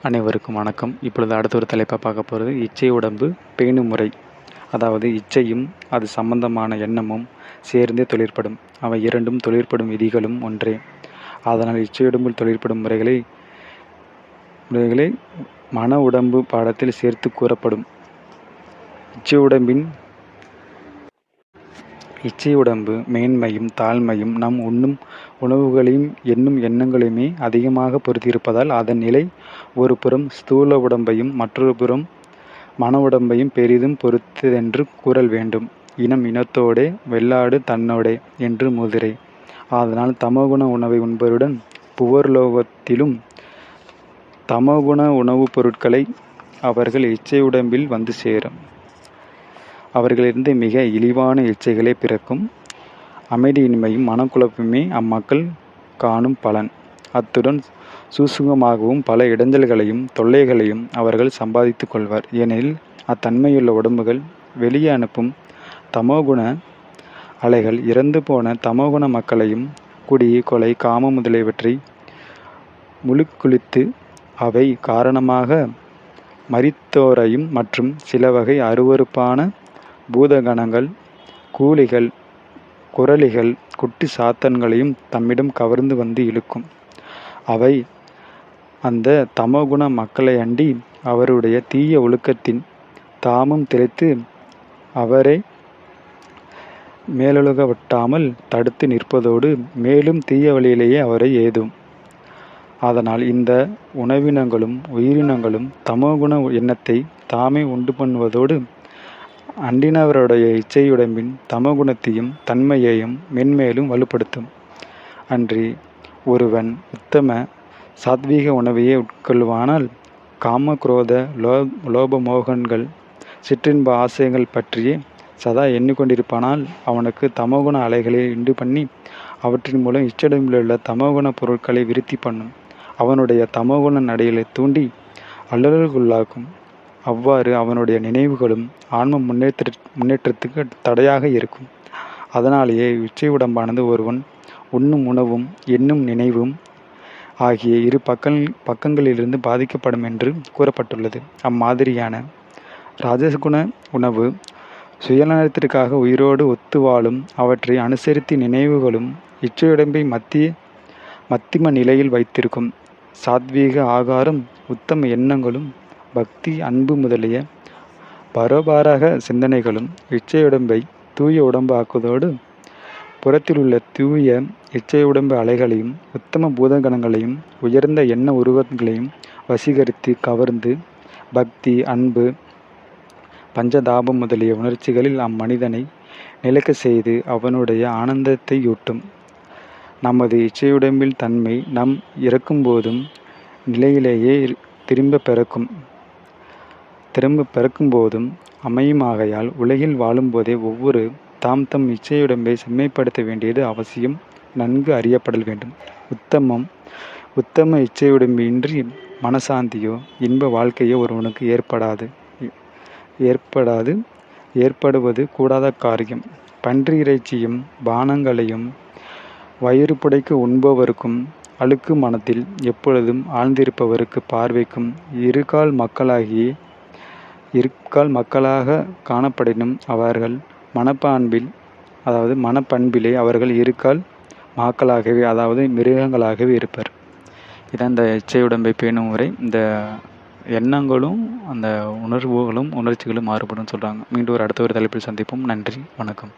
அனைவருக்கும் வணக்கம். இப்பொழுது அடுத்த ஒரு தலைப்பை பார்க்க போகிறது இச்சை உடம்பு பேணும் முறை. அதாவது இச்சையும் அது சம்பந்தமான எண்ணமும் சேர்ந்தே தொழிற்படும். அவை இரண்டும் தொழிற்படும் விதிகளும் ஒன்றே. அதனால் இச்சையுடம்பில் தொழிற்படும் முறைகளை மன உடம்பு பாடத்தில் சேர்த்து கூறப்படும். இச்சை உடம்பு மேன்மையும் தாழ்மையும் நம் உண்ணும் உணவுகளையும் எண்ணும் எண்ணங்களையுமே அதிகமாக பொறுத்திருப்பதால் அதன் நிலை ஒரு புறம் ஸ்தூல உடம்பையும் மற்றொரு புறம் மன உடம்பையும் பெரிதும் பொறுத்ததென்று கூறல் வேண்டும். இனம் இனத்தோடே வெள்ளாடு தன்னோடே என்று முதிரை. அதனால் தமோகுண உணவை உண்பவருடன் புவர்லோகத்திலும் தமோகுண உணவுப் பொருட்களை அவர்கள் இச்சை உடம்பில் வந்து சேரும். அவர்களிருந்து மிக இழிவான இச்சைகளே பிறக்கும். அமைதியின்மையும் மனக்குழப்பமே அம்மக்கள் காணும் பலன். அத்துடன் சூசுகமாகவும் பல இடைஞ்சல்களையும் தொல்லைகளையும் அவர்கள் சம்பாதித்து கொள்வர். ஏனெனில் அத்தன்மையுள்ள உடம்புகள் வெளியே அனுப்பும் தமோகுண அலைகள் இறந்து போன தமோகுண மக்களையும் குடி கொலை காமம் முதலியவற்றை முழுக்குளித்து அவை காரணமாக மரித்தோரையும் மற்றும் சில வகை அருவருப்பான பூதகணங்கள் கூலிகள் குரலிகள் குட்டி சாத்தன்களையும் தம்மிடம் கவர்ந்து வந்து இழுக்கும். அவை அந்த தமோகுண மக்களை அண்டி அவருடைய தீய ஒழுக்கத்தின் தாமும் திளைத்து அவரை மேலொழுகவட்டாமல் தடுத்து நிற்பதோடு மேலும் தீய வழியிலேயே அவரை ஏதும். அதனால் இந்த உணவினங்களும் உயிரினங்களும் தமோகுண எண்ணத்தை தாமே உண்டு பண்ணுவதோடு அண்டினவருடைய இச்சையுடம்பின் தமோகுணத்தையும் தன்மையையும் மென்மேலும் வலுப்படுத்தும். அன்றி ஒருவன் உத்தம சாத்வீக உணவையே உட்கொள்வானால் காம குரோத லோபமோகன்கள் சிற்றின்ப ஆசைகள் பற்றியே சதா எண்ணிக்கொண்டிருப்பானால் அவனுக்கு தமோகுண அலைகளை உண்டு பண்ணி அவற்றின் மூலம் இச்சையுடம்பிலுள்ள தமோகுண பொருட்களை விருத்தி பண்ணும். அவனுடைய தமோகுண நடைகளை தூண்டி அல்லலுக்குள்ளாக்கும். அவ்வாறு அவனுடைய நினைவுகளும் ஆன்ம முன்னேற்றத்துக்கு தடையாக இருக்கும். அதனாலேயே இச்சை உடம்பானது ஒருவன் உண்ணும் உணவும் எண்ணும் நினைவும் ஆகிய இரு பக்கங்களிலிருந்து பாதிக்கப்படும் என்று கூறப்பட்டுள்ளது. அம்மாதிரியான ராஜகுண உணவு சுயநலத்திற்காக உயிரோடு ஒத்து வாழும் அவற்றை அனுசரித்து நினைவுகளும் இச்சையுடம்பை மத்திம நிலையில் வைத்திருக்கும். சாத்வீக ஆகாரம் உத்தம எண்ணங்களும் பக்தி அன்பு முதலிய பரோபாரக சிந்தனைகளும் இச்சையுடம்பை தூய உடம்பு ஆக்குவதோடு புறத்தில் உள்ள தூய இச்சையுடம்பு அலைகளையும் உத்தம பூதகணங்களையும் உயர்ந்த எண்ண உருவங்களையும் வசீகரித்து கவர்ந்து பக்தி அன்பு பஞ்சதாபம் முதலிய உணர்ச்சிகளில் அம்மனிதனை நிலைக்க செய்து அவனுடைய ஆனந்தத்தை யூட்டும். நமது இச்சையுடம்பில் தன்மை நம் இறக்கும்போதும் நிலையிலேயே திரும்ப பிறக்கும் போதும் அமையுமாகையால் உலகில் வாழும்போதே ஒவ்வொரு தம் இச்சையுடம்பை செம்மைப்படுத்த வேண்டியது அவசியம் நன்கு அறியப்படல் வேண்டும். உத்தம இச்சையுடம்பின்றி மனசாந்தியோ இன்ப வாழ்க்கையோ ஒருவனுக்கு ஏற்படுவது கூடாத காரியம். பன்றி இறைச்சியும் பானங்களையும் வயிறு புடைக்க உண்பவருக்கும் அழுக்கு மனத்தில் எப்பொழுதும் ஆழ்ந்திருப்பவருக்கு பார்வைக்கும் இருகால் மக்களாக காணப்படினும் அவர்கள் மனப்பண்பிலே அவர்கள் இருகால் மாக்களாகவே அதாவது மிருகங்களாகவே இருப்பர். இதான் இந்த இச்சையுடம்பை பேணும் முறை. இந்த எண்ணங்களும் அந்த உணர்ச்சிகளும் மாறுபடும் சொல்கிறாங்க. மீண்டும் அடுத்த ஒரு தலைப்பில் சந்திப்போம். நன்றி, வணக்கம்.